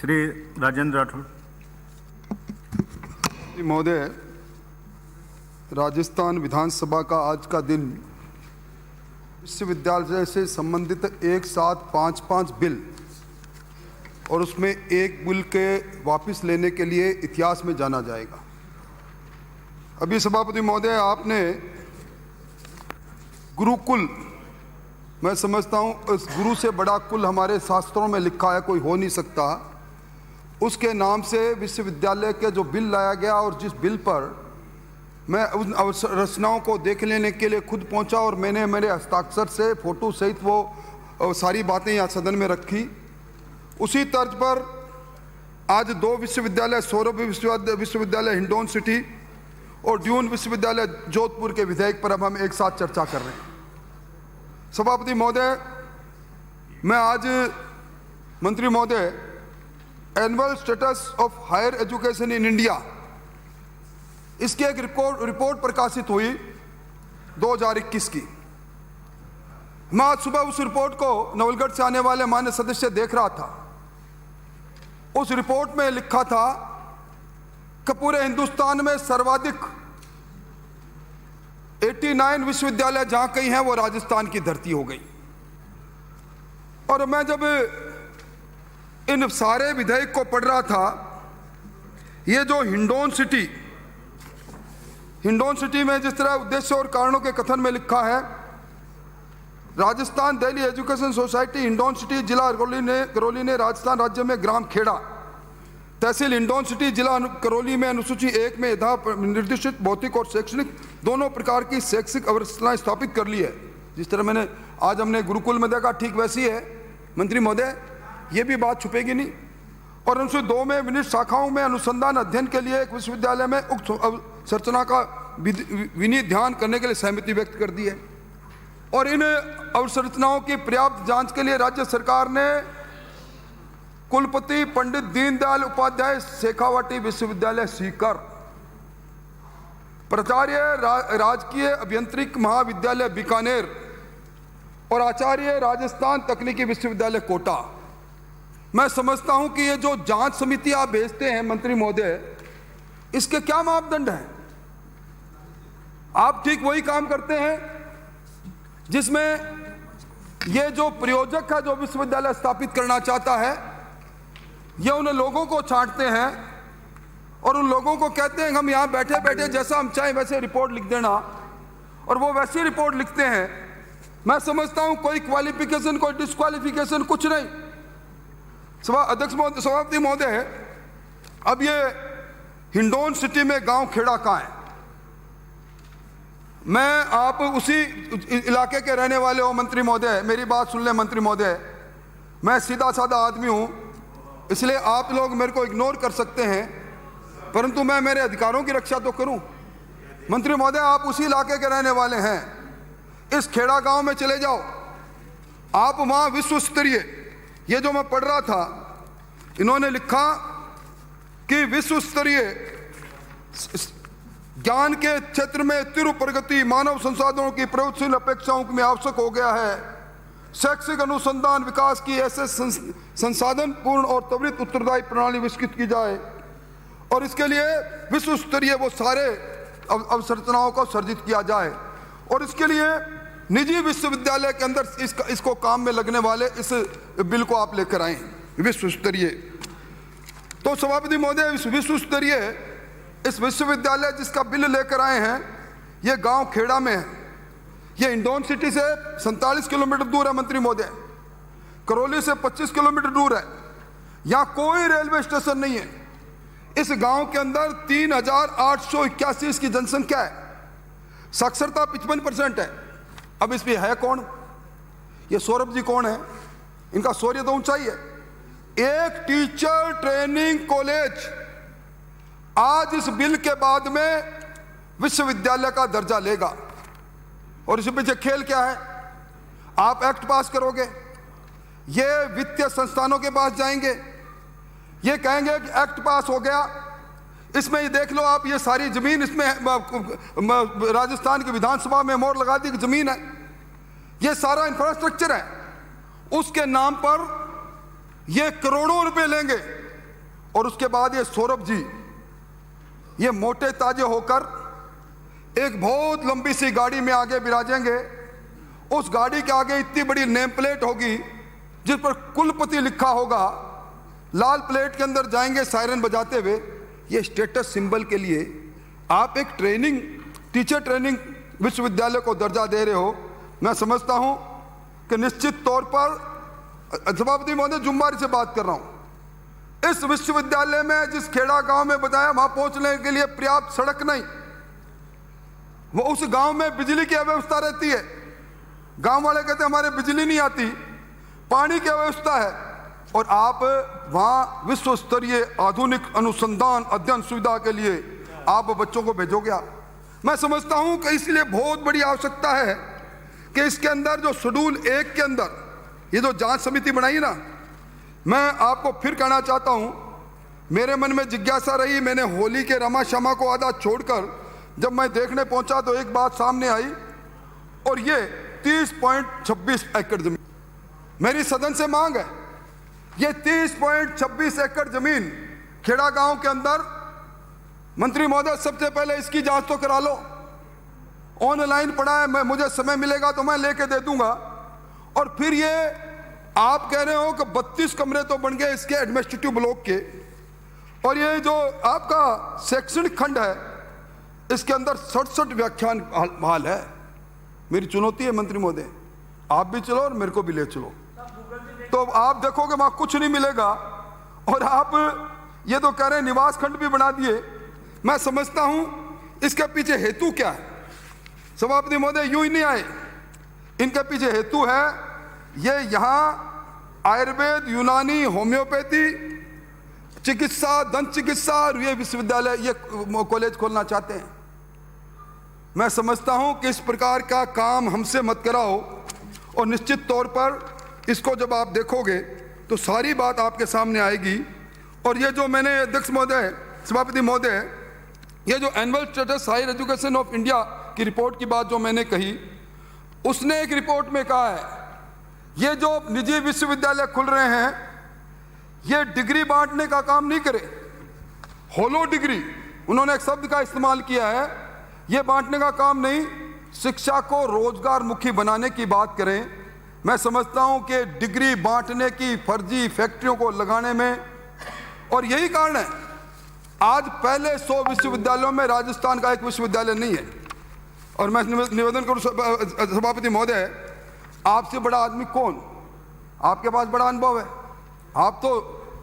श्री राजेंद्र राठौड़। महोदय, राजस्थान विधानसभा का आज का दिन विश्वविद्यालय से संबंधित एक साथ 5 बिल और उसमें एक बिल के वापस लेने के लिए इतिहास में जाना जाएगा। अभी सभापति महोदय, आपने गुरुकुल, मैं समझता हूँ इस गुरु से बड़ा कुल हमारे शास्त्रों में लिखा है, कोई हो नहीं सकता, उसके नाम से विश्वविद्यालय के जो बिल लाया गया और जिस बिल पर मैं उन रचनाओं को देख लेने के लिए खुद पहुंचा और मैंने मेरे हस्ताक्षर से फोटो सहित वो सारी बातें यहाँ सदन में रखी, उसी तर्ज पर आज 2 विश्वविद्यालय, सौरभ विश्वविद्यालय हिंडौन सिटी और ड्यून विश्वविद्यालय जोधपुर के विधेयक पर अब हम एक साथ चर्चा कर रहे हैं। सभापति महोदय, मैं आज मंत्री महोदय annual status of higher education in India, इसकी एक रिपोर्ट प्रकाशित हुई 2021 की। मैं आज सुबह उस रिपोर्ट को नवलगढ़ से आने वाले मान्य सदस्य देख रहा था। उस रिपोर्ट में लिखा था कि पूरे हिंदुस्तान में सर्वाधिक 89 विश्वविद्यालय जहां कहीं हैं वो राजस्थान की धरती हो गई। और मैं जब इन सारे विधेयक को पढ़ रहा था, ये जो हिंडौन सिटी में जिस तरह उद्देश्य और कारणों के कथन में लिखा है, Rajasthan Delhi education society Hindaun city, जिला करौली ने राजस्थान राज्य में ग्राम खेड़ा, तहसील हिंडौन सिटी, जिला करौली में अनुसूची 1 में यथा निर्दिष्ट भौतिक और शैक्षणिक दोनों प्रकार की शैक्षिक अवस्थाएं स्थापित कर ली है। जिस तरह मैंने आज हमने गुरुकुल में देखा, ठीक वैसी है मंत्री महोदय, ये भी बात छुपेगी नहीं। और अनुसूची 2 में विनिष्ठ शाखाओं में अनुसंधान अध्ययन के लिए एक विश्वविद्यालय में उक्त संरचना का विनीत ध्यान करने के लिए सहमति व्यक्त कर दी है। और इन अवसंरचनाओं की पर्याप्त जांच के लिए राज्य सरकार ने कुलपति पंडित दीनदयाल उपाध्याय शेखावाटी विश्वविद्यालय सीकर, प्राचार्य राजकीय अभियांत्रिकी महाविद्यालय बीकानेर और आचार्य राजस्थान तकनीकी विश्वविद्यालय कोटा। मैं समझता हूं कि ये जो जांच समिति आप भेजते हैं मंत्री महोदय, इसके क्या मापदंड हैं? आप ठीक वही काम करते हैं जिसमें ये जो प्रयोजक है, जो विश्वविद्यालय स्थापित करना चाहता है, ये उन लोगों को छांटते हैं और उन लोगों को कहते हैं हम यहां बैठे बैठे जैसा हम चाहें वैसे रिपोर्ट लिख देना, और वो वैसी रिपोर्ट लिखते हैं। मैं समझता हूं कोई क्वालिफिकेशन, कोई डिस्क्वालिफिकेशन कुछ नहीं। सभापति महोदय, अब ये हिंडौन सिटी में गांव खेड़ा कहां है? मैं आप उसी इलाके के रहने वाले हो मंत्री महोदय, मेरी बात सुन ले मंत्री महोदय, मैं सीधा साधा आदमी हूं, इसलिए आप लोग मेरे को इग्नोर कर सकते हैं, परंतु मैं मेरे अधिकारों की रक्षा तो करूं। मंत्री महोदय, आप उसी इलाके के रहने वाले हैं, इस खेड़ा गांव में चले जाओ, आप वहां विश्व स्तरीय, ये जो मैं पढ़ रहा था, इन्होंने लिखा कि विश्व स्तरीय ज्ञान के क्षेत्र में तीव्र प्रगति मानव संसाधनों की प्रगतिशील अपेक्षाओं में आवश्यक हो गया है। शैक्षिक अनुसंधान विकास की ऐसे संसाधन पूर्ण और त्वरित उत्तरदायी प्रणाली विकसित की जाए और इसके लिए विश्व स्तरीय वो सारे अवसंरचनाओं को सर्जित किया जाए, और इसके लिए निजी विश्वविद्यालय के अंदर इसको काम में लगने वाले इस बिल को आप लेकर आए विश्व स्तरीय। तो सभापति महोदय, विश्व स्तरीय इस विश्वविद्यालय जिसका बिल लेकर आए हैं, ये गांव खेड़ा में है। ये हिंडौन सिटी से 47 किलोमीटर दूर है मंत्री महोदय, करौली से 25 किलोमीटर दूर है। यहाँ कोई रेलवे स्टेशन नहीं है। इस गांव के अंदर 3881 इसकी जनसंख्या है, साक्षरता 55% है। अब इसमें है कौन? ये सौरभ जी कौन है? इनका शौर्य तो ऊंचाई है। एक टीचर ट्रेनिंग कॉलेज आज इस बिल के बाद में विश्वविद्यालय का दर्जा लेगा, और इसके पीछे खेल क्या है? आप एक्ट पास करोगे, ये वित्तीय संस्थानों के पास जाएंगे, ये कहेंगे कि एक्ट पास हो गया, इसमें ये देख लो आप, ये सारी जमीन इसमें राजस्थान की विधानसभा में मोहर लगा दी कि जमीन है, ये सारा इंफ्रास्ट्रक्चर है, उसके नाम पर ये करोड़ों रुपए लेंगे और उसके बाद ये सौरभ जी, ये मोटे ताजे होकर एक बहुत लंबी सी गाड़ी में आगे विराजेंगे। उस गाड़ी के आगे इतनी बड़ी नेम प्लेट होगी जिस पर कुलपति लिखा होगा। लाल प्लेट के अंदर जाएंगे सायरन बजाते हुए। ये स्टेटस सिंबल के लिए आप एक टीचर ट्रेनिंग विश्वविद्यालय को दर्जा दे रहे हो। मैं समझता हूं कि निश्चित तौर पर सभापति महोदय जुम्बारी से बात कर रहा हूं, इस विश्वविद्यालय में जिस खेड़ा गांव में बताया वहां पहुंचने के लिए पर्याप्त सड़क नहीं, वो उस गांव में बिजली की अव्यवस्था रहती है। गांव वाले कहते हैं हमारे बिजली नहीं आती, पानी की अव्यवस्था है, और आप वहां विश्व स्तरीय आधुनिक अनुसंधान अध्ययन सुविधा के लिए आप बच्चों को भेजोगे आप। मैं समझता हूं कि इसलिए बहुत बड़ी आवश्यकता है कि इसके अंदर जो शेड्यूल 1 के अंदर ये जो जांच समिति बनाई ना, मैं आपको फिर कहना चाहता हूं, मेरे मन में जिज्ञासा रही। मैंने होली के रमा शमा को आधा छोड़कर जब मैं देखने पहुंचा तो एक बात सामने आई, और ये 30.26 एकड़ जमीन, मेरी सदन से मांग है, ये 30.26 एकड़ जमीन खेड़ा गांव के अंदर, मंत्री महोदय सबसे पहले इसकी जांच तो करा लो। ऑनलाइन पड़ा है, मुझे समय मिलेगा तो मैं लेके दे दूंगा। और फिर ये आप कह रहे हो कि 32 कमरे तो बन गए इसके एडमिनिस्ट्रेटिव ब्लॉक के, और ये जो आपका शैक्षणिक खंड है इसके अंदर 67 व्याख्यान हाल है। मेरी चुनौती है मंत्री महोदय, आप भी चलो और मेरे को भी ले चलो, तो आप देखोगे वहां कुछ नहीं मिलेगा। और आप ये तो कह रहे हैं निवास खंड भी बना दिए। मैं समझता हूं इसके पीछे हेतु क्या है। सभापति महोदय यूं ही नहीं आए, इनके पीछे हेतु है ये यहाँ आयुर्वेद, यूनानी, होम्योपैथी, चिकित्सा, दंत चिकित्सा, और ये विश्वविद्यालय, ये कॉलेज खोलना चाहते हैं। मैं समझता हूं कि इस प्रकार का काम हमसे मत कराओ, और निश्चित तौर पर इसको जब आप देखोगे तो सारी बात आपके सामने आएगी। और ये जो मैंने अध्यक्ष महोदय, सभापति महोदय, ये जो annual status higher education of India की रिपोर्ट की बात जो मैंने कही, उसने एक रिपोर्ट में कहा है ये जो निजी विश्वविद्यालय खुल रहे हैं ये डिग्री बांटने का काम नहीं करे, होलो डिग्री, उन्होंने एक शब्द का इस्तेमाल किया है, ये बांटने का काम नहीं, शिक्षा को रोजगार मुखी बनाने की बात करें। मैं समझता हूं कि डिग्री बांटने की फर्जी फैक्ट्रियों को लगाने में, और यही कारण है आज पहले 100 विश्वविद्यालयों में राजस्थान का एक विश्वविद्यालय नहीं है। और मैं निवेदन करूं सभापति महोदय, आपसे बड़ा आदमी कौन, आपके पास बड़ा अनुभव है, आप तो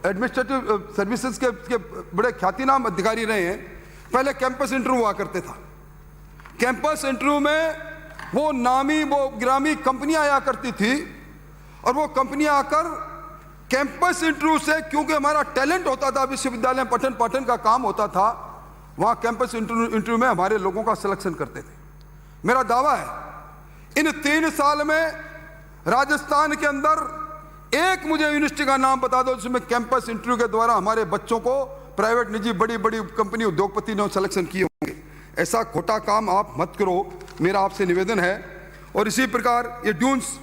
एडमिनिस्ट्रेटिव सर्विसेज के बड़े ख्यातिनाम अधिकारी रहे हैं। पहले कैंपस इंटरव्यू हुआ करते था, कैंपस इंटरव्यू में वो नामी वो गिरामी कंपनियां आया करती थी, और वो कंपनियां आकर कैंपस इंटरव्यू से, क्योंकि हमारा टैलेंट होता था, विश्वविद्यालय में पठन पाठन का काम होता था, वहां कैंपस इंटरव्यू में हमारे लोगों का सिलेक्शन करते थे। मेरा दावा है इन 3 साल में राजस्थान के अंदर एक मुझे यूनिवर्सिटी का नाम बता दो जिसमें कैंपस इंटरव्यू के द्वारा हमारे बच्चों को प्राइवेट निजी बड़ी बड़ी कंपनी उद्योगपति ने सिलेक्शन किए होंगे। ऐसा खोटा काम आप मत करो, मेरा आपसे निवेदन है। और इसी प्रकार ये ड्यून्स,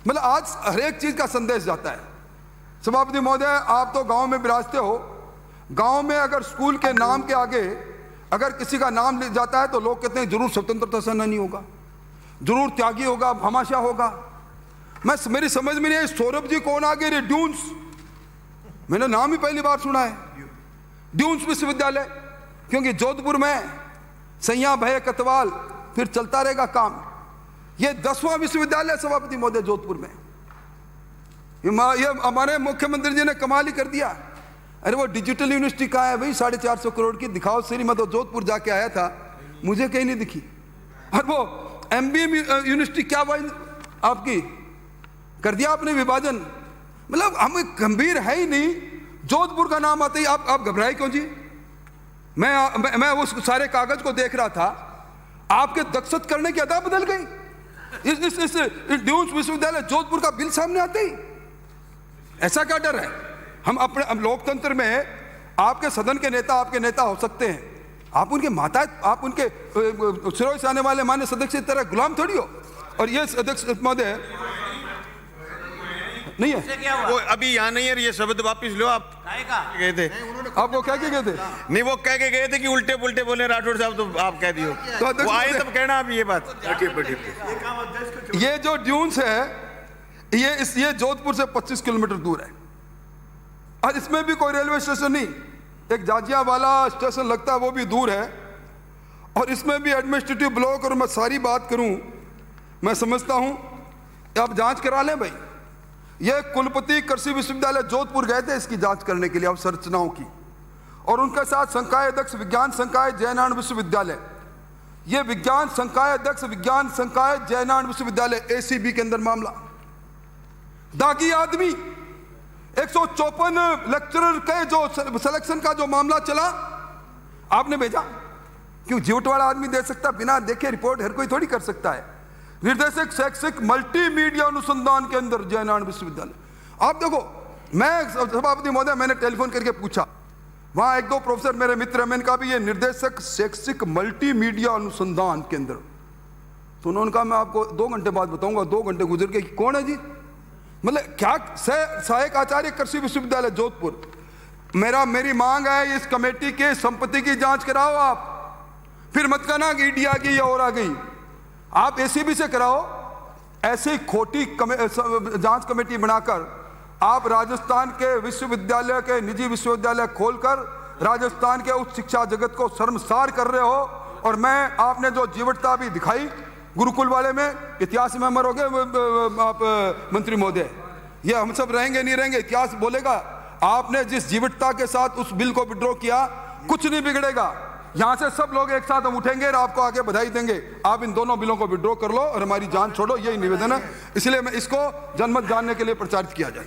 मतलब आज हर एक चीज का संदेश जाता है। सभापति महोदय, आप तो गांव में विराजते हो, गांव में अगर स्कूल के नाम के आगे अगर किसी का नाम लिख जाता है तो लोग कहते हैं जरूर स्वतंत्रता सेनानी होगा, जरूर त्यागी होगा, भामाशाह होगा। मेरी समझ में नहीं आई, सौरभ जी कौन आ गए? ड्यून्स, मैंने नाम ही पहली बार सुना है, ड्यून्स विश्वविद्यालय, क्योंकि जोधपुर में सैया भय कतवाल, फिर चलता रहेगा काम। ये 10वां विश्वविद्यालय सभापति महोदय जोधपुर में। ये हमारे मुख्यमंत्री जी ने कमाल ही कर दिया। अरे वो डिजिटल यूनिवर्सिटी कहाँ है भाई, 450 करोड़ की, दिखाओ श्री। मैं तो जोधपुर जाके आया था, मुझे कहीं नहीं दिखी। और वो MBA यूनिवर्सिटी क्या भाई आपकी कर दिया आपने विभाजन, मतलब हम गंभीर है ही नहीं। जोधपुर का नाम आते ही आप घबराए क्यों जी? मैं उस सारे कागज को देख रहा था, आपके दक्षत करने की अदा बदल गई। इस ड्यून्स विश्वविद्यालय जोधपुर का बिल सामने आते ही ऐसा क्या डर है? हम लोकतंत्र में आपके सदन के नेता आपके नेता हो सकते हैं, आप उनके माता, आप उनके सिरों से आने वाले मान्य सदस्य की तरह गुलाम थोड़ी हो। और ये अध्यक्ष महोदय, नहीं है? क्या हुआ? वो अभी यहाँ नहीं है, ये शब्द वापिस लो। आप गए थे, आपको क्या गए थे? नहीं वो कह के गए थे कि उल्टे पुल्टे बोले राठौड़ साहब, तो आप कह दियो। तो वो आए तब कहना आप ये बात। ये जो ड्यून्स है ये जोधपुर से 25 किलोमीटर दूर है और इसमें भी कोई रेलवे स्टेशन नहीं, एक जाजिया वाला स्टेशन लगता है, वो भी दूर है। और इसमें भी एडमिनिस्ट्रेटिव ब्लॉक, और मैं सारी बात करूं, मैं समझता हूं आप जांच करा लें भाई। ये कुलपति कृषि विश्वविद्यालय जोधपुर गए थे इसकी जांच करने के लिए अवसंरचनाओं की, और उनके साथ संकाय अध्यक्ष विज्ञान संकाय जयनारायण विश्वविद्यालय, ये विज्ञान संकाय अध्यक्ष विज्ञान संकाय जयनारायण विश्वविद्यालय एसीबी के अंदर मामला। दागी आदमी 154 लेक्चरर के जो सिलेक्शन का जो मामला चला आपने भेजा, क्यों? झूठ वाला आदमी दे सकता, बिना देखे रिपोर्ट हर कोई थोड़ी कर सकता है। निर्देशक शैक्षिक मल्टीमीडिया अनुसंधान के अंदर जयनारायण विश्वविद्यालय। आप देखो, मैं सभापति महोदय मैंने टेलीफोन करके पूछा, वहां एक दो प्रोफेसर मेरे मित्र, मैंने कहा भी ये निर्देशक शैक्षिक मल्टीमीडिया अनुसंधान के अंदर, तो उन्होंने कहा मैं आपको 2 घंटे बाद बताऊंगा। 2 घंटे गुजर गए, कौन है जी? मतलब क्या? सहायक आचार्य कृषि विश्वविद्यालय जोधपुर। मेरी मांग है इस कमेटी के संपत्ति की जांच कराओ आप, फिर मत कहना कि ईडी आ गई या और आ गई। आप एसीबी से कराओ। ऐसी खोटी जांच कमेटी बनाकर आप राजस्थान के विश्वविद्यालय के निजी विश्वविद्यालय खोलकर राजस्थान के उच्च शिक्षा जगत को शर्मसार कर रहे हो। और मैं आपने जो जीवटता भी दिखाई गुरुकुल वाले में, इतिहास में मरोगे आप मंत्री महोदय, ये हम सब रहेंगे नहीं रहेंगे, इतिहास बोलेगा। आपने जिस जीवटता के साथ उस बिल को विड्रॉ किया, कुछ नहीं बिगड़ेगा। यहां से सब लोग एक साथ हम उठेंगे और आपको आगे बधाई देंगे। आप इन दोनों बिलों को विड्रॉ कर लो और हमारी जान छोड़ो, यही निवेदन है। इसलिए मैं इसको जनमत जानने के लिए प्रचारित किया जाए।